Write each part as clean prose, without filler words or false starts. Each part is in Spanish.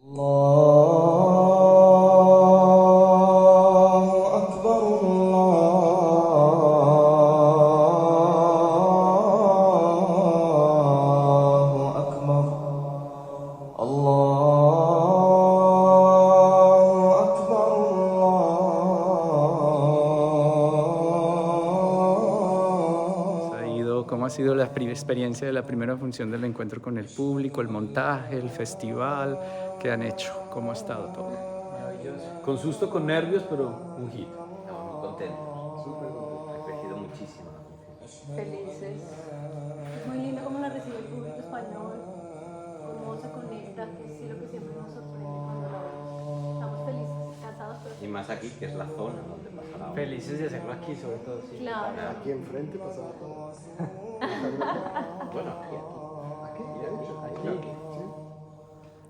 ¿Cómo ha sido la experiencia de la primera función del encuentro con el público, el montaje, el festival que han hecho? ¿Cómo ha estado todo? Maravilloso. Con susto, con nervios, pero un hit. Estamos muy contentos. Súper contento. Ha crecido muchísimo la función. Felices. Es muy lindo cómo la recibe el público español, cómo se conecta, que sí lo que siempre nos sorprende cuando la vemos. Estamos felices, cansados, pero Y más aquí, que es la zona donde pasa la obra. Felices de hacerlo aquí, sobre todo. Sí. claro. Aquí enfrente pasaba todo. Bueno, aquí, Aquí.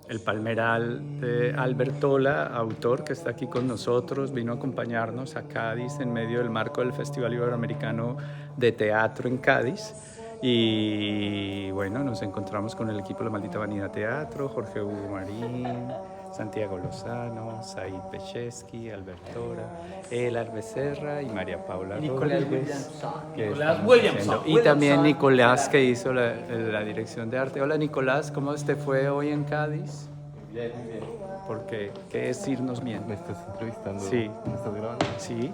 El Palmeral de Albertola, autor que está aquí con nosotros, vino a acompañarnos a Cádiz en medio del marco del Festival Iberoamericano de Teatro en Cádiz. Y bueno, nos encontramos con el equipo de La Maldita Vanidad Teatro, Jorge Hugo Marín, Santiago Lozano, Said Pecheski, Albertora, Elar Becerra y María Paula Nicolás Rodríguez. Nicolás Williamson. Y también Nicolás, que hizo la dirección de arte. Hola Nicolás, ¿cómo te fue hoy en Cádiz? Bien, bien. Porque, ¿qué es irnos bien? ¿Me estás entrevistando? Sí. ¿Me estás grabando? Sí.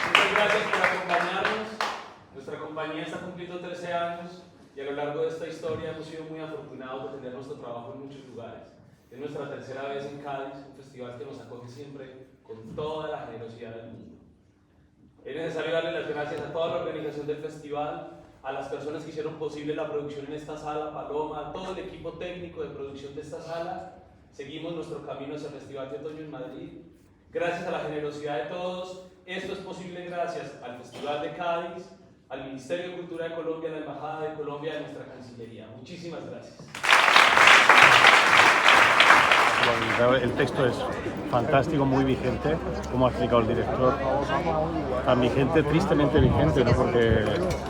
Muchas gracias por acompañarnos. Nuestra compañía está cumpliendo 13 años y a lo largo de esta historia hemos sido muy afortunados de tener nuestro trabajo en muchos lugares. Es nuestra tercera vez en Cádiz, un festival que nos acoge siempre con toda la generosidad del mundo. Es necesario darle las gracias a toda la organización del festival, a las personas que hicieron posible la producción en esta sala, Paloma, a todo el equipo técnico de producción de esta sala. Seguimos nuestro camino hacia el Festival de Otoño en Madrid. Gracias a la generosidad de todos, esto es posible gracias al Festival de Cádiz, al Ministerio de Cultura de Colombia, a la Embajada de Colombia, a nuestra Cancillería. Muchísimas gracias. El texto es fantástico, muy vigente, como ha explicado el director, tan vigente, tristemente vigente, ¿no? Porque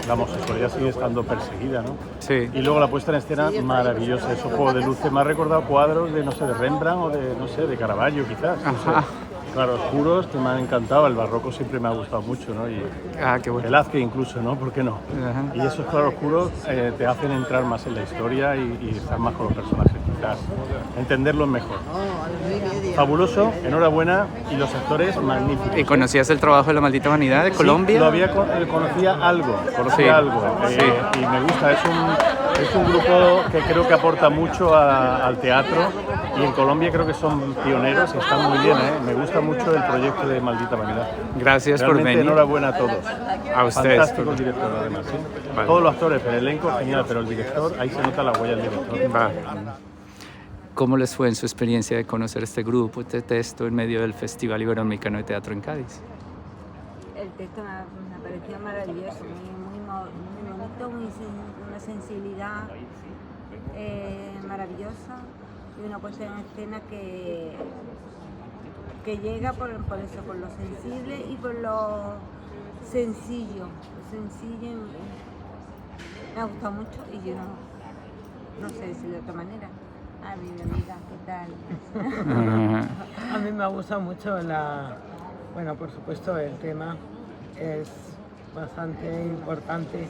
la homosexualidad sigue estando perseguida, ¿no? Sí. Y luego la puesta en escena maravillosa, esos juegos de luces, me ha recordado cuadros de, no sé, de Rembrandt o de, no sé, de Caravaggio quizás. No sé. Claro, oscuros que me han encantado, el barroco siempre me ha gustado mucho, ¿no? Y Qué bueno. Velázquez incluso, ¿no? ¿Por qué no? Ajá. Y esos claroscuros te hacen entrar más en la historia y estar más con los personajes, quizás, entenderlos mejor. Fabuloso, enhorabuena, y los actores magníficos. ¿Y conocías el trabajo de La Maldita Vanidad de Colombia? Sí, lo había, conocía algo, Sí. y me gusta, es un grupo que creo que aporta mucho al teatro, y en Colombia creo que son pioneros y están muy bien, me gusta mucho el proyecto de Maldita Vanidad. Gracias por Realmente venir. enhorabuena a todos. A ustedes. Fantástico el director, además, ¿sí? Vale. Todos los actores, el elenco genial, pero el director, ahí se nota la huella del director. Va. ¿Cómo les fue en su experiencia de conocer este grupo, este texto en medio del Festival Iberoamericano de Teatro en Cádiz? El texto me pareció maravilloso, muy bonito, una sensibilidad maravillosa y una puesta en escena que llega por eso, por lo sensible y por lo sencillo. Me ha gustado mucho y yo no sé decir de otra manera. A mi amiga, ¿qué tal? A mí me gusta mucho bueno, por supuesto el tema es bastante importante,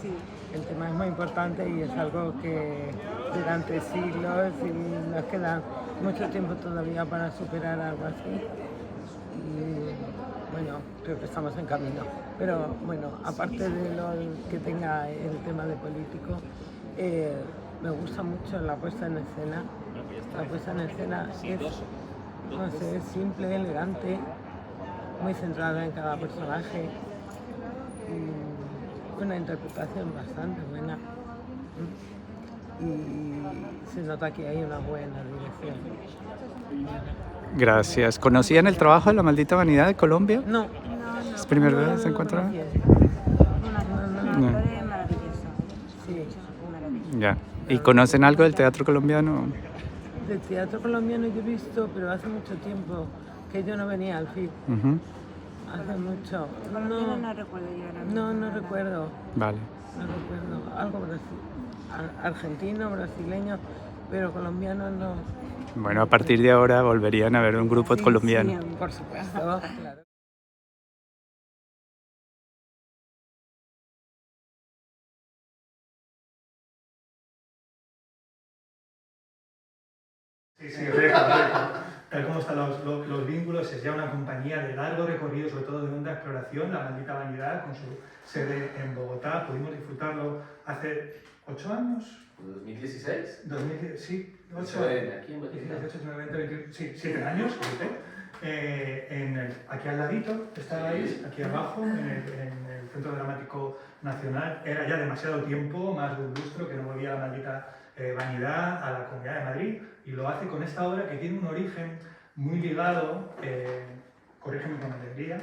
el tema es muy importante y es algo que durante siglos y nos queda mucho tiempo todavía para superar algo así y bueno, creo que estamos en camino, pero bueno, aparte de lo que tenga el tema de político, me gusta mucho la puesta en escena. La puesta en escena es, no sé, es simple, elegante, muy centrada en cada personaje y una interpretación bastante buena. Y se nota que hay una buena dirección. Gracias. ¿Conocían el trabajo de La Maldita Vanidad de Colombia? No. ¿Es primera vez se encuentran? Un No. actor es maravilloso. Sí. Maravilloso. Ya. ¿Y conocen algo del teatro colombiano? Del teatro colombiano yo he visto, pero hace mucho tiempo que yo no venía al FIT. Ujú. Hace mucho. Colombiano no recuerdo yo ahora mismo. No recuerdo. Vale. No recuerdo. Algo argentino, brasileño, pero colombiano no. Bueno, a partir de ahora volverían a ver un grupo colombiano. Sí, por supuesto, claro. Sí, récord. Tal como están los vínculos, es ya una compañía de largo recorrido, sobre todo de honda exploración, La Maldita Vanidad, con su sede en Bogotá. Pudimos disfrutarlo hace 8 años. ¿2016? 2010, sí, 8 Aquí en Bogotá. 18, 19, 20, 20, sí, 7 años, aquí al ladito estabais, aquí abajo, en el Centro Dramático Nacional. Era ya demasiado tiempo, más de un lustro, que no volvía La Maldita Vanidad a la Comunidad de Madrid, y lo hace con esta obra que tiene un origen muy ligado, corrígeme con alegría,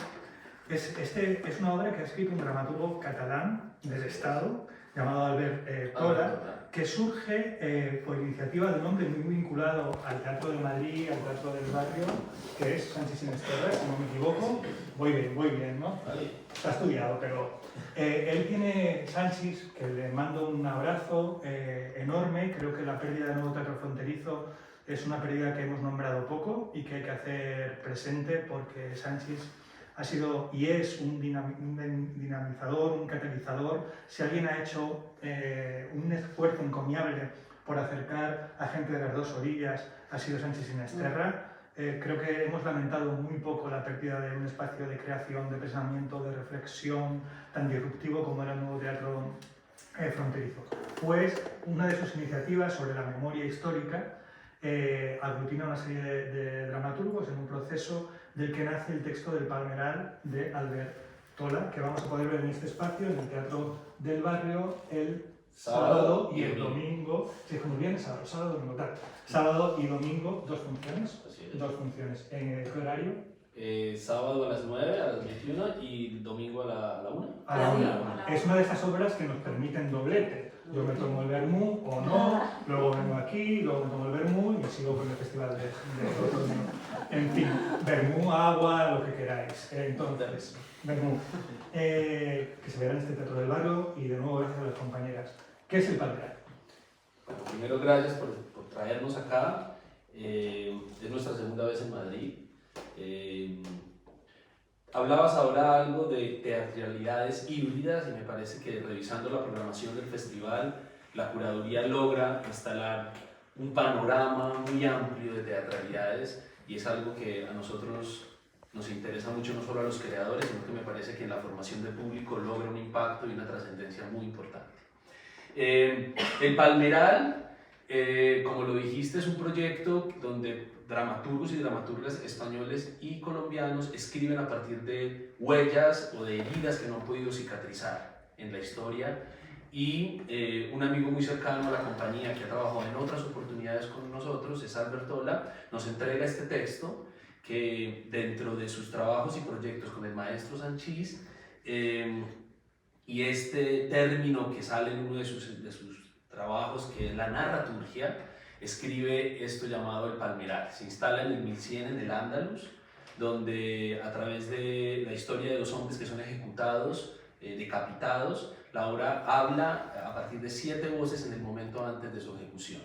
es una obra que ha escrito un dramaturgo catalán del Estado, llamado Albert Tola, que surge por iniciativa de un hombre muy vinculado al Teatro de Madrid, al Teatro del Barrio, que es Sanchis Sinesterra, si no me equivoco. Voy bien, ¿no? Está estudiado, pero él tiene, Sanchis, que le mando un abrazo enorme. Creo que la pérdida del nuevo teatro fronterizo es una pérdida que hemos nombrado poco y que hay que hacer presente, porque Sanchis ha sido y es un dinamizador, un catalizador. Si alguien ha hecho un esfuerzo encomiable por acercar a gente de las dos orillas, ha sido Sanchis Sinesterra. Creo que hemos lamentado muy poco la pérdida de un espacio de creación, de pensamiento, de reflexión tan disruptivo como era el nuevo teatro fronterizo. Pues una de sus iniciativas sobre la memoria histórica aglutina una serie de dramaturgos en un proceso del que nace el texto del Palmeral de Albert Tola, que vamos a poder ver en este espacio, en el Teatro del Barrio, el sábado y el domingo. Se dijo muy bien, sábado, domingo, tal. Sábado y domingo, dos funciones. Dos funciones. ¿En qué horario? Sábado a las 9, a las 21 y domingo a la 1. A la 1. Es una de esas obras que nos permiten doblete. Yo me tomo el vermú o no, luego vengo aquí, luego me tomo el vermú y me sigo con el festival de otoño. En fin, vermú, agua, lo que queráis. Entonces, vermú. Que se verá en este Teatro del Barrio, y de nuevo gracias a las compañeras. ¿Qué es el Palmeral? Bueno, primero gracias por traernos acá. Es nuestra segunda vez en Madrid. Hablabas ahora algo de teatralidades híbridas, y me parece que revisando la programación del festival, la curaduría logra instalar un panorama muy amplio de teatralidades, y es algo que a nosotros nos interesa mucho, no solo a los creadores, sino que me parece que en la formación de público logra un impacto y una trascendencia muy importante. El Palmeral, como lo dijiste, es un proyecto donde dramaturgos y dramaturgas españoles y colombianos escriben a partir de huellas o de heridas que no han podido cicatrizar en la historia, y un amigo muy cercano a la compañía, que ha trabajado en otras oportunidades con nosotros, es Albert Tola, nos entrega este texto que, dentro de sus trabajos y proyectos con el maestro Sanchis, y este término que sale en uno de sus trabajos, que es la narraturgia, escribe esto llamado el Palmeral. Se instala en el 1100 en el Andalus, donde a través de la historia de dos hombres que son ejecutados, decapitados, la obra habla a partir de 7 voces en el momento antes de su ejecución.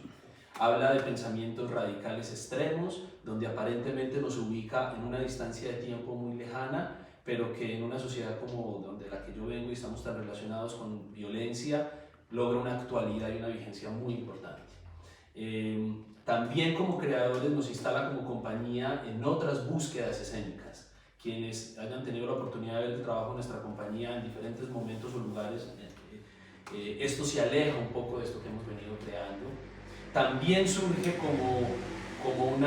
Habla de pensamientos radicales extremos, donde aparentemente nos ubica en una distancia de tiempo muy lejana, pero que en una sociedad como de la que yo vengo y estamos tan relacionados con violencia, logra una actualidad y una vigencia muy importante. También como creadores nos instala como compañía en otras búsquedas escénicas. Quienes hayan tenido la oportunidad de ver el trabajo de nuestra compañía en diferentes momentos o lugares, esto se aleja un poco de esto que hemos venido creando. También surge como un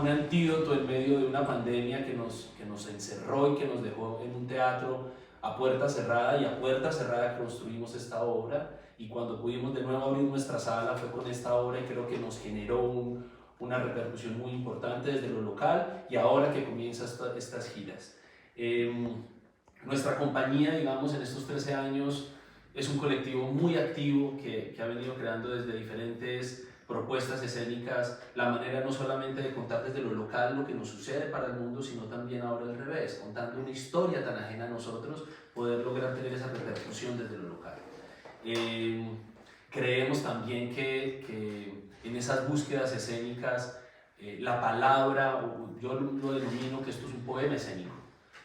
antídoto en medio de una pandemia que nos encerró y que nos dejó en un teatro a puerta cerrada, y a puerta cerrada construimos esta obra. Y cuando pudimos de nuevo abrir nuestra sala fue con esta obra, y creo que nos generó una repercusión muy importante desde lo local, y ahora que comienzan estas giras. Nuestra compañía, digamos, en estos 13 años es un colectivo muy activo que ha venido creando desde diferentes propuestas escénicas la manera no solamente de contar desde lo local lo que nos sucede para el mundo, sino también ahora al revés, contando una historia tan ajena a nosotros, poder lograr tener esa repercusión desde lo local. Creemos también que en esas búsquedas escénicas la palabra, yo lo denomino que esto es un poema escénico.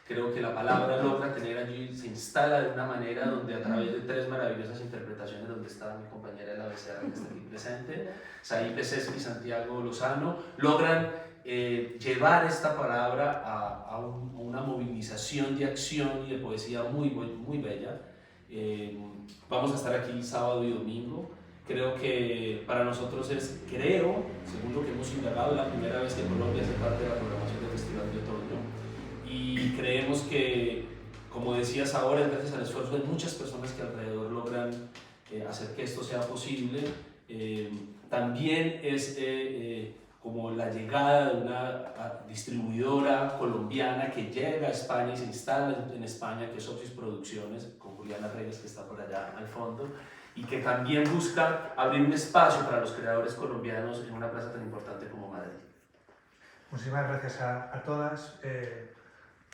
Creo que la palabra logra tener allí, se instala de una manera donde a través de 3 maravillosas interpretaciones, donde está mi compañera de la BCR que está aquí presente, Saípe César y Santiago Lozano, logran llevar esta palabra a una movilización de acción y de poesía muy bella. Vamos a estar aquí sábado y domingo. Creo que para nosotros es, según lo que hemos indagado, la primera vez que Colombia hace parte de la programación del Festival de Otoño. Y creemos que, como decías ahora, gracias al esfuerzo de muchas personas que alrededor logran hacer que esto sea posible, también es como la llegada de una distribuidora colombiana que llega a España y se instala en España, que es Oxys Producciones, con Juliana Reyes, que está por allá al fondo, y que también busca abrir un espacio para los creadores colombianos en una plaza tan importante como Madrid. Muchísimas gracias a todas.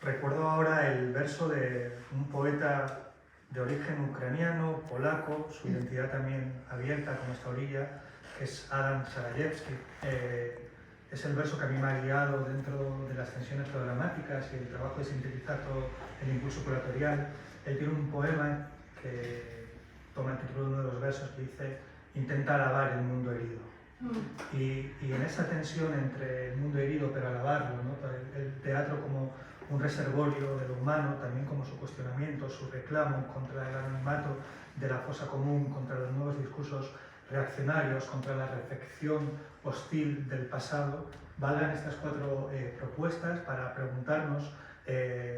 Recuerdo ahora el verso de un poeta de origen ucraniano, polaco, su identidad también abierta como esta orilla, que es Adam Sarajewski. Es el verso que a mí me ha guiado dentro de las tensiones programáticas y el trabajo de sintetizar todo el impulso curatorial. Él tiene un poema que toma el título de uno de los versos que dice «Intenta alabar el mundo herido». Y en esa tensión entre el mundo herido pero alabarlo, ¿no? El teatro como un reservorio de lo humano, también como su cuestionamiento, su reclamo contra el anonimato de la fosa común, contra los nuevos discursos reaccionarios, contra la reflexión hostil del pasado, valgan estas 4 propuestas para preguntarnos,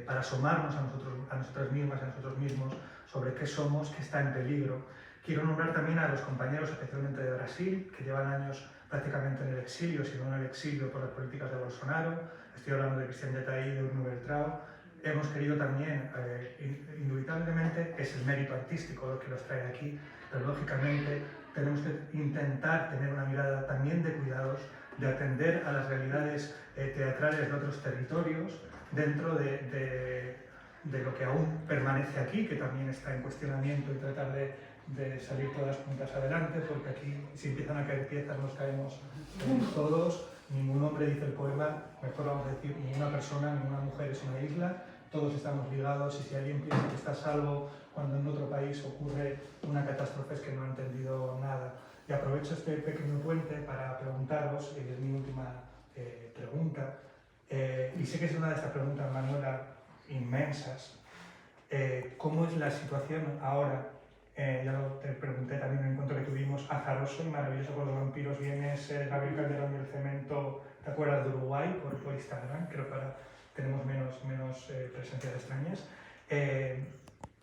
para asomarnos a nosotras mismas, a nosotros mismos, sobre qué somos, qué está en peligro. Quiero nombrar también a los compañeros, especialmente de Brasil, que llevan años prácticamente en el exilio, si no en el exilio por las políticas de Bolsonaro. Estoy hablando de Cristian Detaí, de Bruno Beltrao. Hemos querido también, indubitablemente, es el mérito artístico lo que los trae aquí, pero lógicamente tenemos que intentar tener una mirada también de cuidados, de atender a las realidades teatrales de otros territorios, dentro de lo que aún permanece aquí, que también está en cuestionamiento, y tratar de salir todas juntas adelante, porque aquí si empiezan a caer piezas nos caemos todos. Ningún hombre, dice el poema, mejor vamos a decir, ninguna persona, ninguna mujer es una isla, todos estamos ligados, y si alguien piensa que está a salvo cuando en otro país ocurre una catástrofe es que no ha entendido nada. Y aprovecho este pequeño puente para preguntaros, y es mi última pregunta, y sé que es una de estas preguntas, Manuela, inmensas, ¿cómo es la situación ahora? Ya te pregunté también en el encuentro que tuvimos, azaroso y maravilloso con los vampiros, vienes Gabriel Calderón y el Cemento, ¿te acuerdas de Uruguay? Por Instagram, creo que ahora tenemos menos presencias extrañas.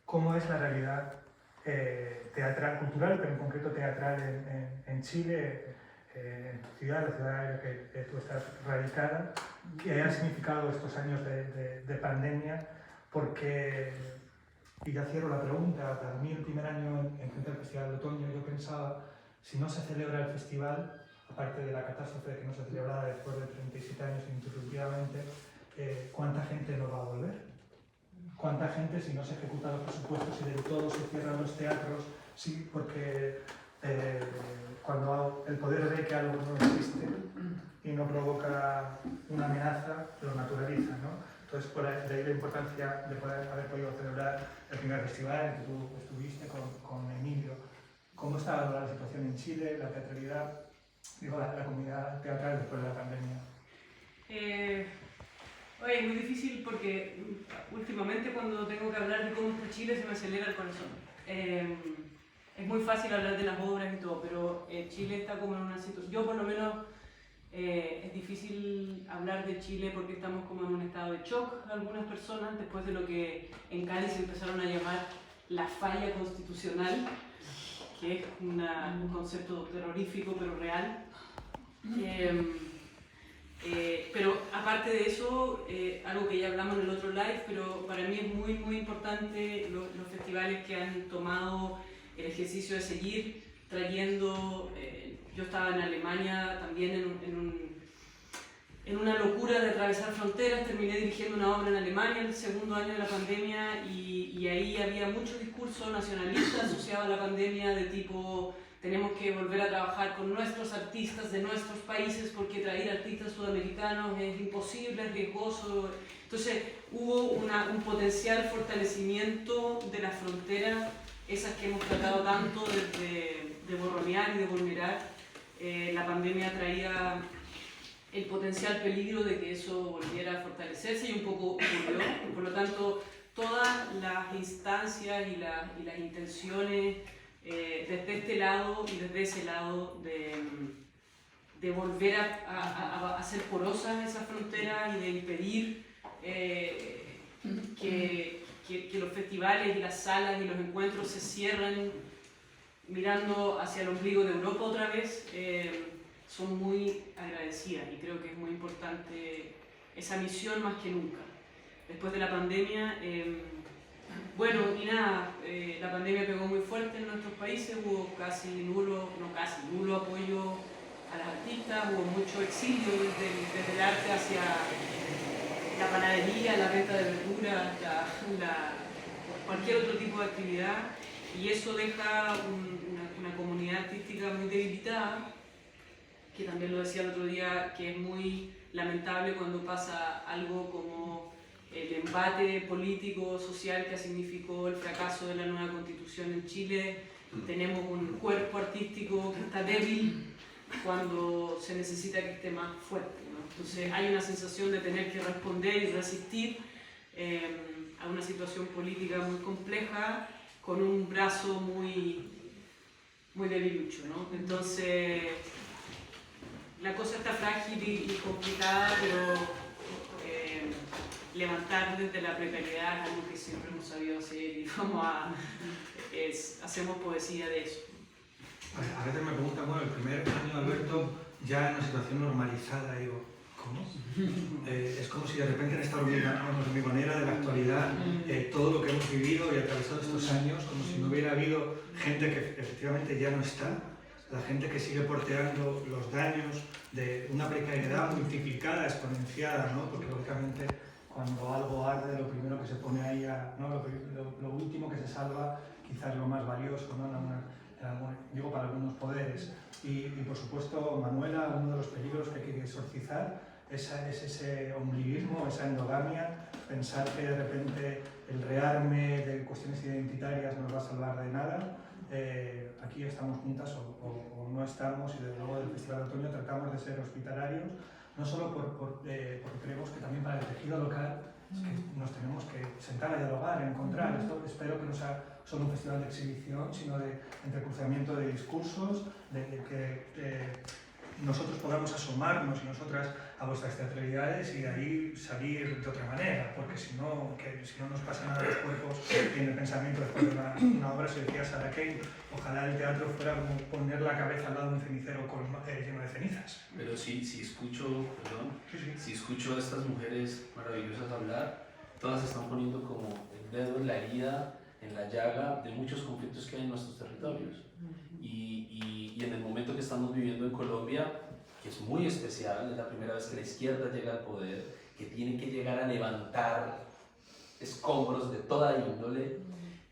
¿Cómo es la realidad teatral, cultural, pero en concreto teatral en Chile, en tu ciudad, la ciudad en la que tú estás radicada? ¿Qué han significado estos años de pandemia? Porque... Y ya cierro la pregunta, para mí el primer año en frente al Festival de Otoño yo pensaba, si no se celebra el festival, aparte de la catástrofe de que no se celebrara después de 37 años ininterrumpidamente, ¿cuánta gente no va a volver? ¿Cuánta gente, si no se ejecutan los presupuestos y del todo se cierran los teatros? Sí, porque cuando el poder ve que algo no existe y no provoca una amenaza, lo naturaliza, ¿no? Entonces, por ahí, de ahí la importancia de poder haber podido celebrar el primer festival en el que tú estuviste con Emilio. ¿Cómo está ahora la situación en Chile, la teatralidad, digo, la comunidad teatral después de la pandemia? Oye, es muy difícil porque últimamente cuando tengo que hablar de cómo está Chile se me acelera el corazón. Es muy fácil hablar de las obras y todo, pero Chile está como en una situación... Yo por lo menos... es difícil hablar de Chile porque estamos como en un estado de shock algunas personas después de lo que en Cádiz empezaron a llamar la falla constitucional, que es un concepto terrorífico pero real. Pero aparte de eso, algo que ya hablamos en el otro live, pero para mí es muy, muy importante los festivales que han tomado el ejercicio de seguir trayendo. Yo estaba en Alemania también en una locura de atravesar fronteras, terminé dirigiendo una obra en Alemania en el segundo año de la pandemia y ahí había mucho discurso nacionalista asociado a la pandemia de tipo tenemos que volver a trabajar con nuestros artistas de nuestros países porque traer artistas sudamericanos es imposible, es riesgoso. Entonces hubo un potencial fortalecimiento de las fronteras, esas que hemos tratado tanto de borronear y de vulnerar. La pandemia traía el potencial peligro de que eso volviera a fortalecerse y un poco ocurrió. Por lo tanto, todas las instancias y las intenciones desde este lado y desde ese lado de volver a hacer porosas esas fronteras y de impedir que los festivales y las salas y los encuentros se cierren mirando hacia el ombligo de Europa otra vez, son muy agradecidas y creo que es muy importante esa misión más que nunca. Después de la pandemia, bueno, y nada, la pandemia pegó muy fuerte en nuestros países, hubo nulo apoyo a las artistas, hubo mucho exilio desde el arte hacia la panadería, la venta de verduras, cualquier otro tipo de actividad, y eso deja una comunidad artística muy debilitada, que también lo decía el otro día, que es muy lamentable cuando pasa algo como el embate político, social que significó el fracaso de la nueva constitución en Chile. Tenemos un cuerpo artístico que está débil cuando se necesita que esté más fuerte, ¿no? Entonces hay una sensación de tener que responder y resistir a una situación política muy compleja con un brazo muy debilucho, ¿no? Entonces la cosa está frágil y complicada, pero levantar desde la precariedad es algo que siempre hemos sabido hacer y hacemos poesía de eso. A veces me preguntan, bueno, el primer año Alberto ya en una situación normalizada, digo, ¿cómo? Es como si de repente en esta hormigonera de la actualidad, todo lo que hemos vivido y atravesado estos años, como si no hubiera habido gente que efectivamente ya no está, la gente que sigue porteando los daños de una precariedad multiplicada, exponenciada, ¿no? Porque lógicamente cuando algo arde, lo primero que se pone ahí, ¿no? lo último que se salva, quizás lo más valioso, ¿no? Digo, para algunos poderes. Y por supuesto, Manuela, uno de los peligros que hay que exorcizar es ese ombliguismo, esa endogamia, pensar que de repente el rearme de cuestiones identitarias nos va a salvar de nada. Aquí estamos juntas o no estamos, y desde luego del Festival de Otoño tratamos de ser hospitalarios, no solo porque creemos que también para el tejido local es que nos tenemos que sentar a dialogar, a encontrar. Esto espero que no sea solo un festival de exhibición, sino de entrecruzamiento de discursos, de que nosotros podamos asomarnos y nosotras a vuestras teatralidades y de ahí salir de otra manera, porque si no nos pasa nada a los cuerpos y en el pensamiento después de una obra, se decía Sarah Kane, ojalá el teatro fuera como poner la cabeza al lado de un cenicero lleno de cenizas. Pero si escucho a estas mujeres maravillosas hablar, todas están poniendo como el dedo en la herida, en la llaga de muchos conflictos que hay en nuestros territorios. Y en el momento que estamos viviendo en Colombia, que es muy especial, es la primera vez que la izquierda llega al poder, que tiene que llegar a levantar escombros de toda índole,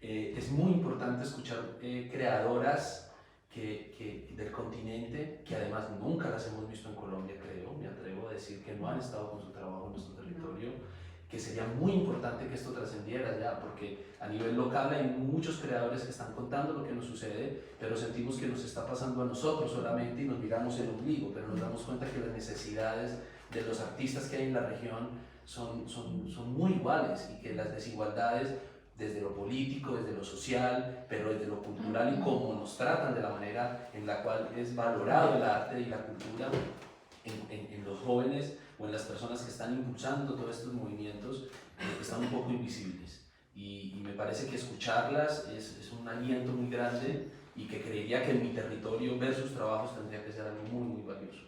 es muy importante escuchar creadoras del continente, que además nunca las hemos visto en Colombia, creo, me atrevo a decir que no han estado con su trabajo en nuestro territorio, que sería muy importante que esto trascendiera ya, porque a nivel local hay muchos creadores que están contando lo que nos sucede, pero sentimos que nos está pasando a nosotros solamente y nos miramos el ombligo, pero nos damos cuenta que las necesidades de los artistas que hay en la región son muy iguales y que las desigualdades desde lo político, desde lo social, pero desde lo cultural y cómo nos tratan de la manera en la cual es valorado el arte y la cultura en los jóvenes o en las personas que están impulsando todos estos movimientos, están un poco invisibles. Y me parece que escucharlas es un aliento muy grande y que creería que en mi territorio ver sus trabajos tendría que ser algo muy, muy valioso.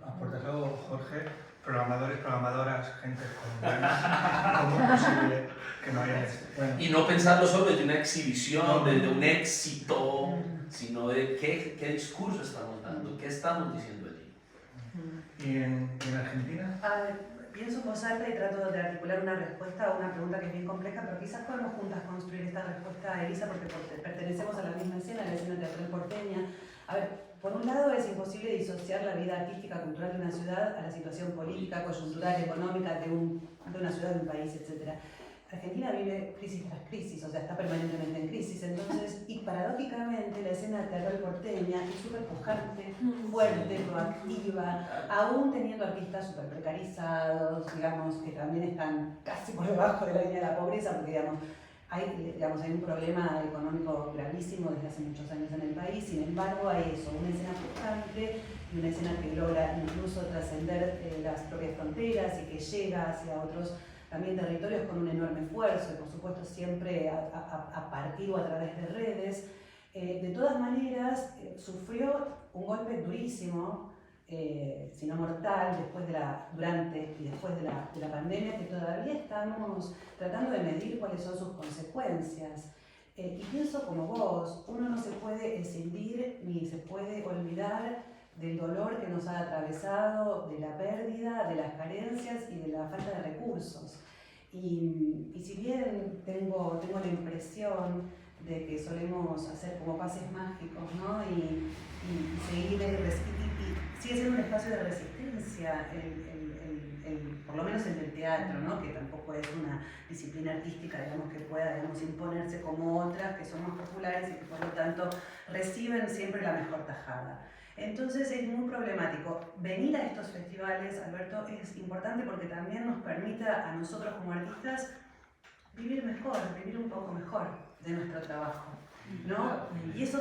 Aportarlo, Jorge, programadores, programadoras, gente colombiana, ¿cómo es posible que no haya esto? Bueno, Y no pensarlo solo desde una exhibición, desde un éxito, sino de qué discurso estamos dando, qué estamos diciendo allí. ¿Y en Argentina? Pienso en voz alta y trato de articular una respuesta a una pregunta que es bien compleja, pero quizás podemos juntas construir esta respuesta a Elisa porque pertenecemos a la misma escena, la escena teatral porteña. A ver, por un lado es imposible disociar la vida artística, cultural de una ciudad a la situación política, coyuntural, económica de una ciudad, de un país, etc. Argentina vive crisis tras crisis, o sea, está permanentemente en crisis, entonces, y paradójicamente la escena teatral porteña es súper pujante, fuerte, proactiva, aún teniendo artistas súper precarizados, digamos, que también están casi por debajo de la línea de la pobreza, porque hay un problema económico gravísimo desde hace muchos años en el país. Sin embargo, hay eso, una escena pujante y una escena que logra incluso trascender las propias fronteras y que llega hacia otros también territorios con un enorme esfuerzo y por supuesto siempre a partir o a través de redes. De todas maneras, sufrió un golpe durísimo, si no mortal, durante y después de la pandemia, que todavía estamos tratando de medir cuáles son sus consecuencias. Y pienso como vos, uno no se puede escindir ni se puede olvidar del dolor que nos ha atravesado, de la pérdida, de las carencias y de la falta de recursos. Y si bien tengo la impresión de que solemos hacer como pases mágicos, ¿no? y sigue siendo un espacio de resistencia, por lo menos el del teatro, ¿no? Que tampoco es una disciplina artística, digamos, que pueda, digamos, imponerse como otras que son más populares y que por lo tanto reciben siempre la mejor tajada. Entonces es muy problemático. Venir a estos festivales, Alberto, es importante porque también nos permite a nosotros como artistas vivir mejor, vivir un poco mejor de nuestro trabajo, ¿no? Y esa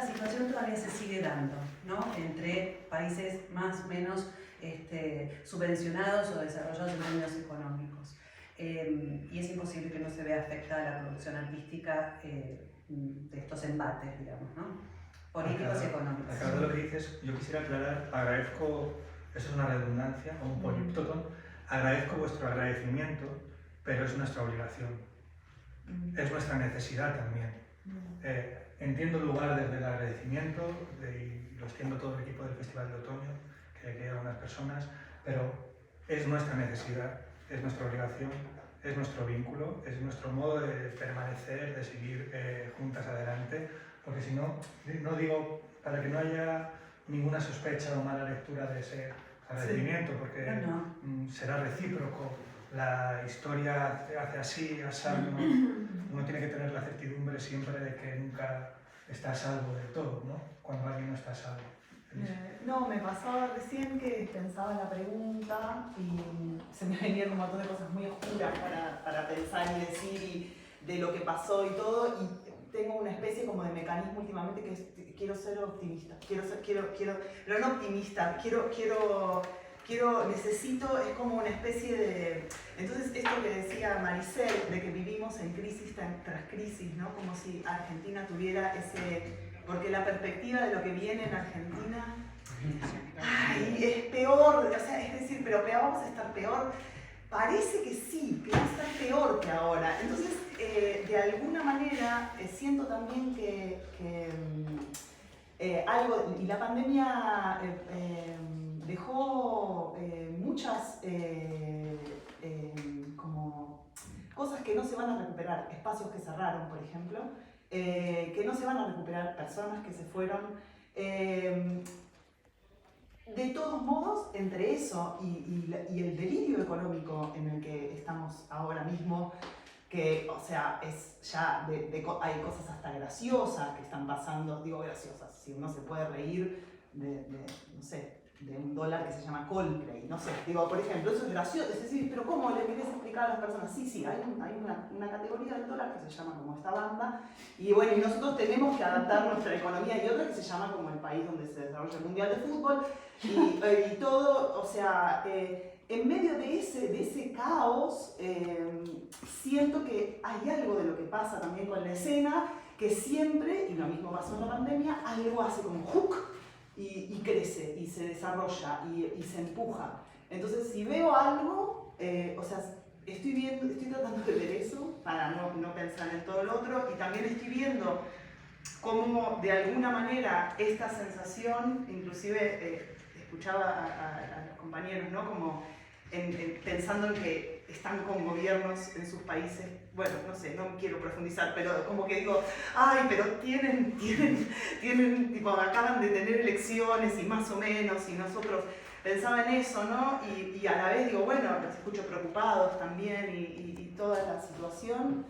situación todavía se sigue dando, ¿no? Entre países más o menos subvencionados o desarrollados en términos económicos. Y es imposible que no se vea afectada la producción artística de estos embates, digamos, ¿no? Políticos y económicos. Acá de lo que dices, yo quisiera aclarar, agradezco, eso es una redundancia o un políptoton, agradezco vuestro agradecimiento, pero es nuestra obligación, es nuestra necesidad también. Entiendo el lugar desde el agradecimiento, y lo extiendo todo el equipo del Festival de Otoño, que hay algunas personas, pero es nuestra necesidad, es nuestra obligación, es nuestro vínculo, es nuestro modo de permanecer, de seguir juntas adelante, porque si no, no digo para que no haya ninguna sospecha o mala lectura de ese agradecimiento, porque será recíproco. La historia hace así, a salvo. Uno tiene que tener la certidumbre siempre de que nunca está a salvo de todo, ¿no? Cuando alguien no está a salvo. No, me pasaba recién que pensaba en la pregunta y se me venían un montón de cosas muy oscuras para pensar y decir y de lo que pasó y todo, y tengo una especie como de mecanismo últimamente que es, quiero ser optimista, pero no optimista, necesito, es como una especie de... Entonces esto que decía Maricel, de que vivimos en crisis tras crisis, ¿no? Como si Argentina tuviera ese... Porque la perspectiva de lo que viene en Argentina, ay, es peor, o sea, es decir, pero vamos a estar peor. Parece que sí, que va a estar peor que ahora. Entonces, de alguna manera, siento también que algo, y la pandemia dejó muchas como cosas que no se van a recuperar, espacios que cerraron, por ejemplo, que no se van a recuperar, personas que se fueron. De todos modos, entre eso y el delirio económico en el que estamos ahora mismo, que, o sea, es ya hay cosas hasta graciosas que están pasando, digo graciosas, si uno se puede reír no sé, de un dólar que se llama Coldplay, no sé, digo, por ejemplo, eso es gracioso, es decir, pero ¿cómo le querés explicar a las personas? Sí, hay una categoría del dólar que se llama como esta banda, y bueno, y nosotros tenemos que adaptar nuestra economía, y otra que se llama como el país donde se desarrolla el Mundial de Fútbol, y todo, o sea, en medio de ese caos, siento que hay algo de lo que pasa también con la escena, que siempre, y lo mismo pasó en la pandemia, algo hace como hook, y crece, y se desarrolla, y se empuja. Entonces, si veo algo, o sea, estoy tratando de ver eso para no pensar en todo lo otro, y también estoy viendo cómo de alguna manera esta sensación, inclusive escuchaba a los compañeros, ¿no? Como pensando en que están con gobiernos en sus países, bueno, no sé, no quiero profundizar, pero como que digo, ay, pero tienen tipo, acaban de tener elecciones y más o menos, y nosotros pensaba en eso, ¿no? Y a la vez digo, bueno, los escucho preocupados también y toda la situación.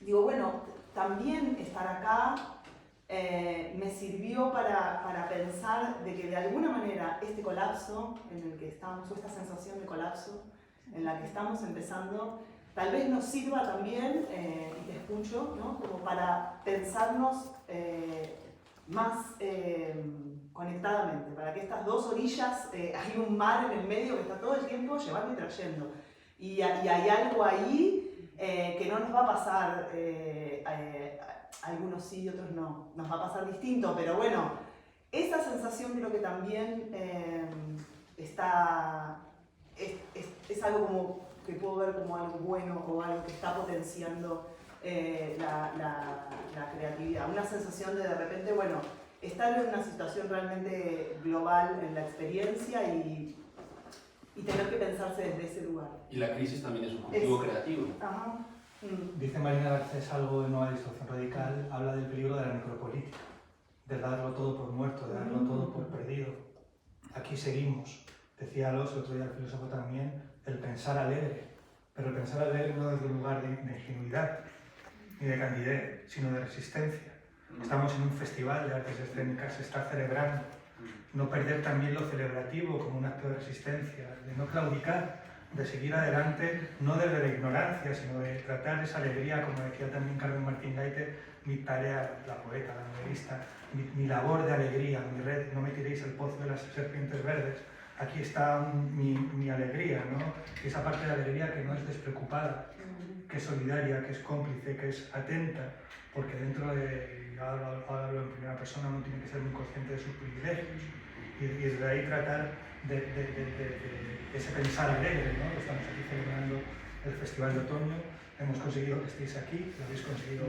Digo, bueno, también estar acá me sirvió para pensar de que de alguna manera este colapso en el que estamos, o esta sensación de colapso en la que estamos empezando, tal vez nos sirva también, y te escucho, ¿no? Como para pensarnos más conectadamente, para que estas dos orillas, hay un mar en el medio que está todo el tiempo llevando y trayendo. Y hay algo ahí que no nos va a pasar, algunos sí y otros no, nos va a pasar distinto, pero bueno, esa sensación creo que también es algo como que puedo ver como algo bueno o algo que está potenciando la creatividad, una sensación de repente, bueno, estar en una situación realmente global en la experiencia y tener que pensarse desde ese lugar. Y la crisis también es un cultivo creativo. Ajá. Dice Marina Garcés algo en Nueva Distorsión Radical, habla del peligro de la necropolítica, de darlo todo por muerto, de darlo todo por perdido. Aquí seguimos. Decía Alonso, el otro día el filósofo también, el pensar alegre, pero el pensar alegre no desde un lugar de ingenuidad ni de candidez, sino de resistencia. Estamos en un festival de artes escénicas, se está celebrando. No perder también lo celebrativo como un acto de resistencia, de no claudicar, de seguir adelante, no desde la ignorancia, sino de tratar esa alegría, como decía también Carmen Martín Gaite, mi tarea, la poeta, la novelista, mi labor de alegría, mi red, no me tiréis al pozo de las serpientes verdes, aquí está mi alegría, ¿no? Esa parte de alegría que no es despreocupada, que es solidaria, que es cómplice, que es atenta, porque dentro de, ahora hablo en primera persona, uno tiene que ser muy consciente de sus privilegios y desde ahí tratar de ese pensar alegre, ¿no? Estamos aquí celebrando el Festival de Otoño, hemos conseguido que estéis aquí, lo habéis conseguido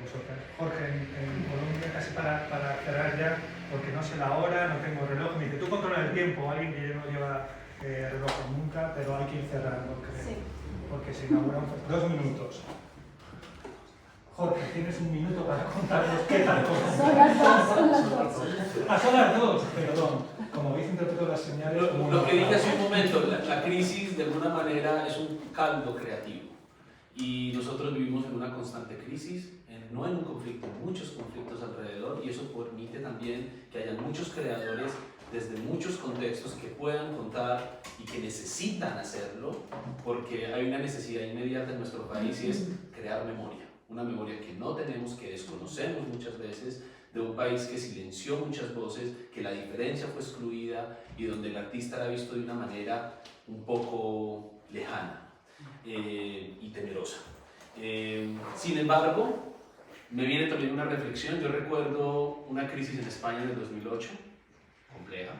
vosotras. Jorge, en Colombia, casi para cerrar ya, porque no sé la hora, no tengo reloj, me dice, tú controlas el tiempo, alguien que no lleva reloj nunca, pero hay que ir cerrando, creo, sí. Porque se inauguramos 2 minutos. Jorge, tienes 1 minuto para contarnos qué tal cosa. Son las 2, son las 2. Ah, son las 2, perdón. Como habéis interpretado las señales... Lo que dije hace un momento, la crisis de alguna manera es un caldo creativo. Y nosotros vivimos en una constante crisis, no en un conflicto, en muchos conflictos alrededor, y eso permite también que haya muchos creadores desde muchos contextos que puedan contar y que necesitan hacerlo, porque hay una necesidad inmediata en nuestro país y es crear memoria. Una memoria que no tenemos, que desconocemos muchas veces, de un país que silenció muchas voces, que la diferencia fue excluida y donde el artista era visto de una manera un poco lejana y temerosa. Sin embargo, me viene también una reflexión. Yo recuerdo una crisis en España en el 2008, compleja,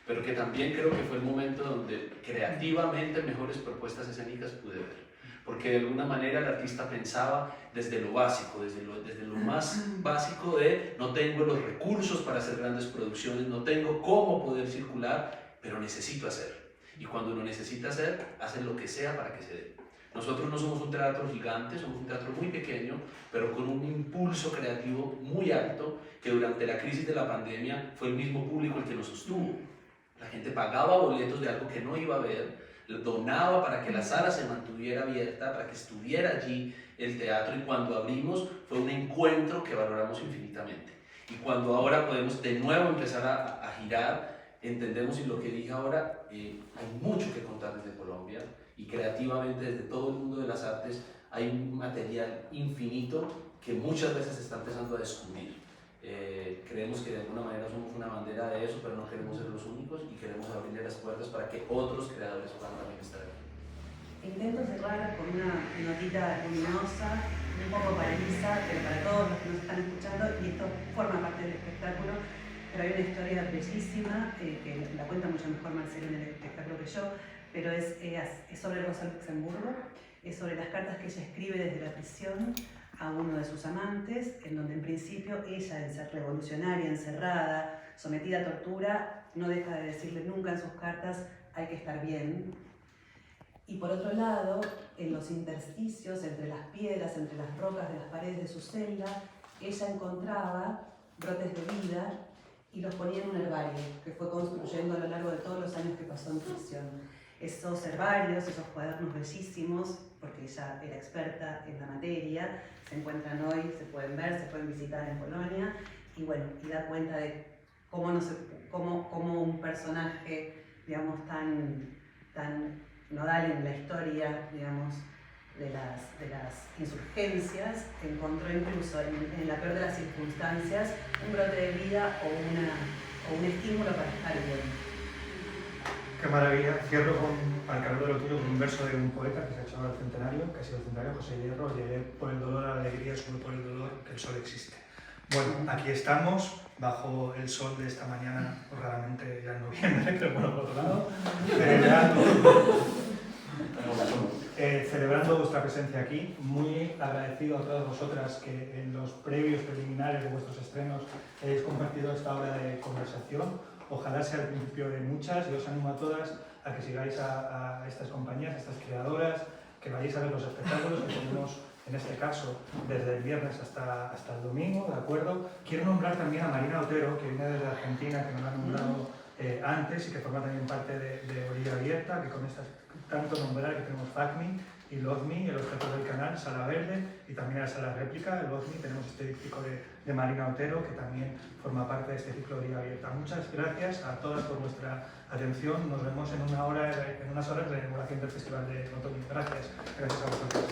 pero que también creo que fue el momento donde creativamente mejores propuestas escénicas pude ver. Porque de alguna manera el artista pensaba desde lo básico, desde lo más básico de no tengo los recursos para hacer grandes producciones, no tengo cómo poder circular, pero necesito hacer. Y cuando uno necesita hacer, hace lo que sea para que se dé. Nosotros no somos un teatro gigante, somos un teatro muy pequeño, pero con un impulso creativo muy alto, que durante la crisis de la pandemia fue el mismo público el que nos sostuvo. La gente pagaba boletos de algo que no iba a ver, donaba para que la sala se mantuviera abierta, para que estuviera allí el teatro, y cuando abrimos fue un encuentro que valoramos infinitamente. Y cuando ahora podemos de nuevo empezar a girar, entendemos, y lo que dije ahora, hay mucho que contar desde Colombia, y creativamente desde todo el mundo de las artes hay un material infinito que muchas veces se está empezando a descubrir. Creemos que de alguna manera somos una bandera de eso, pero no queremos ser los únicos y queremos abrirle las puertas para que otros creadores puedan también estar aquí. Intento cerrar con una notita luminosa, un poco para Elisa, pero para todos los que nos están escuchando, y esto forma parte del espectáculo. pero hay una historia bellísima que la cuenta mucho mejor Marcelo en el espectáculo que yo, pero es sobre Rosa Luxemburgo, es sobre las cartas que ella escribe desde la prisión a uno de sus amantes, en donde en principio ella, en ser revolucionaria, encerrada, sometida a tortura, no deja de decirle nunca en sus cartas hay que estar bien. Y por otro lado, en los intersticios, entre las piedras, entre las rocas de las paredes de su celda, ella encontraba brotes de vida y los ponía en un herbario que fue construyendo a lo largo de todos los años que pasó en prisión. Esos herbarios, esos cuadernos bellísimos, porque ella era experta en la materia, se encuentran hoy, se pueden ver, se pueden visitar en Polonia, y bueno, y da cuenta de cómo un personaje, digamos, tan nodal en la historia, digamos, de las insurgencias, encontró incluso en la peor de las circunstancias un brote de vida o un estímulo para estar bien. Qué maravilla. Cierro para el calor de lo tuyo, con un verso de un poeta que se ha hecho ahora el centenario, que ha sido el centenario, José Hierro: llegué por el dolor a la alegría, solo por el dolor que el sol existe. Bueno, aquí estamos, bajo el sol de esta mañana, raramente ya en noviembre, pero bueno, por otro lado, celebrando vuestra presencia aquí. Muy agradecido a todas vosotras que en los previos preliminares de vuestros estrenos hayáis compartido esta hora de conversación. Ojalá sea el principio de muchas, y os animo a todas a que sigáis a estas compañías, a estas creadoras, que vayáis a ver los espectáculos que tenemos, en este caso, desde el viernes hasta el domingo, ¿de acuerdo? Quiero nombrar también a Marina Otero, que viene desde Argentina, que nos la han nombrado antes y que forma también parte de Orilla Abierta, que con estas tanto nombrar que tenemos FACMI y LOZMI, el objeto del canal, Sala Verde, y también la Sala Réplica, el LOZMI. Tenemos este díptico de Marina Otero, que también forma parte de este ciclo de Orilla Abierta. Muchas gracias a todas por vuestra atención. Nos vemos en unas horas en la inauguración del Festival de Otoño. Gracias. Gracias a vosotros.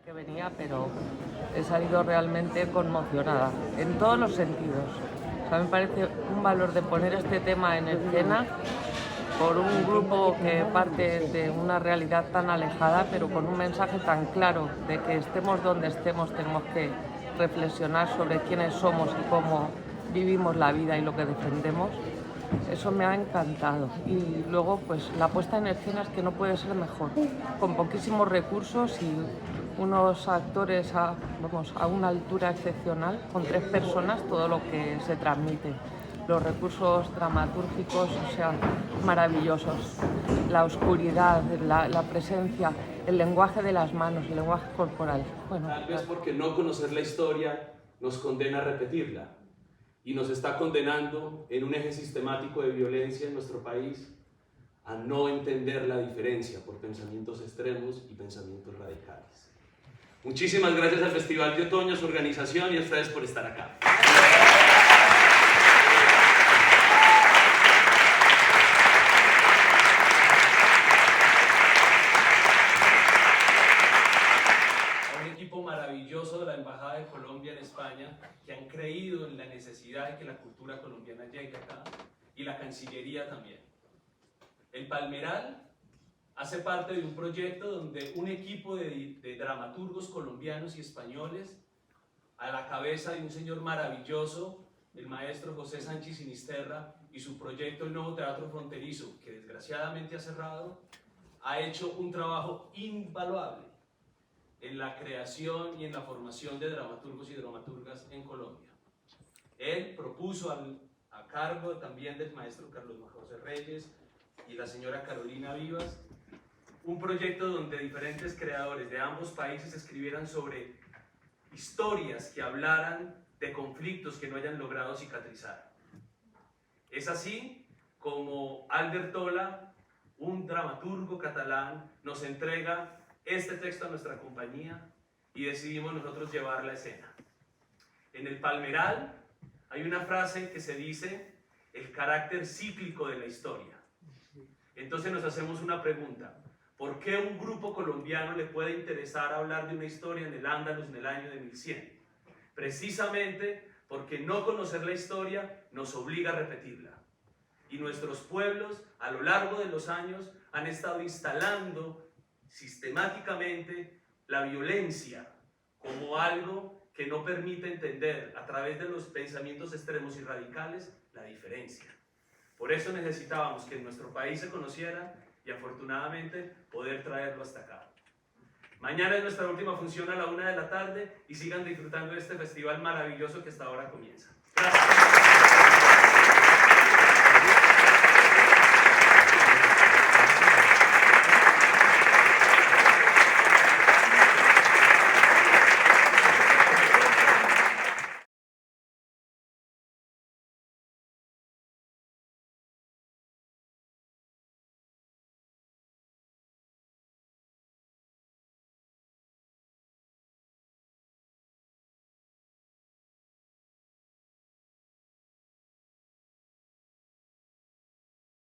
Que venía, pero he salido realmente conmocionada en todos los sentidos. O sea, me parece un valor de poner este tema en escena por un grupo que parte de una realidad tan alejada, pero con un mensaje tan claro de que estemos donde estemos, tenemos que reflexionar sobre quiénes somos y cómo vivimos la vida y lo que defendemos. Eso me ha encantado. Y luego, pues la puesta en escena es que no puede ser mejor, con poquísimos recursos y unos actores a una altura excepcional, con 3 personas, todo lo que se transmite. Los recursos dramatúrgicos, o sea, maravillosos. La oscuridad, la presencia, el lenguaje de las manos, el lenguaje corporal. Bueno, tal vez porque no conocer la historia nos condena a repetirla y nos está condenando en un eje sistemático de violencia en nuestro país a no entender la diferencia por pensamientos extremos y pensamientos radicales. Muchísimas gracias al Festival de Otoño, a su organización y a ustedes por estar acá. A un equipo maravilloso de la Embajada de Colombia en España, que han creído en la necesidad de que la cultura colombiana llegue acá, y la Cancillería también. El Palmeral hace parte de un proyecto donde un equipo de dramaturgos colombianos y españoles, a la cabeza de un señor maravilloso, el maestro José Sánchez Sinisterra, y su proyecto El Nuevo Teatro Fronterizo, que desgraciadamente ha cerrado, ha hecho un trabajo invaluable en la creación y en la formación de dramaturgos y dramaturgas en Colombia. Él propuso a cargo también del maestro Carlos José Reyes y la señora Carolina Vivas, un proyecto donde diferentes creadores de ambos países escribieran sobre historias que hablaran de conflictos que no hayan logrado cicatrizar. Es así como Albert Tola, un dramaturgo catalán, nos entrega este texto a nuestra compañía y decidimos nosotros llevar la escena. En el Palmeral hay una frase que se dice: el carácter cíclico de la historia. Entonces nos hacemos una pregunta: ¿por qué un grupo colombiano le puede interesar hablar de una historia en el Andalus en el año de 1100? Precisamente porque no conocer la historia nos obliga a repetirla. Y nuestros pueblos, a lo largo de los años, han estado instalando sistemáticamente la violencia como algo que no permite entender, a través de los pensamientos extremos y radicales, la diferencia. Por eso necesitábamos que en nuestro país se conociera y afortunadamente poder traerlo hasta acá. Mañana es nuestra última función a la 1 de la tarde y sigan disfrutando de este festival maravilloso que hasta ahora comienza. Gracias.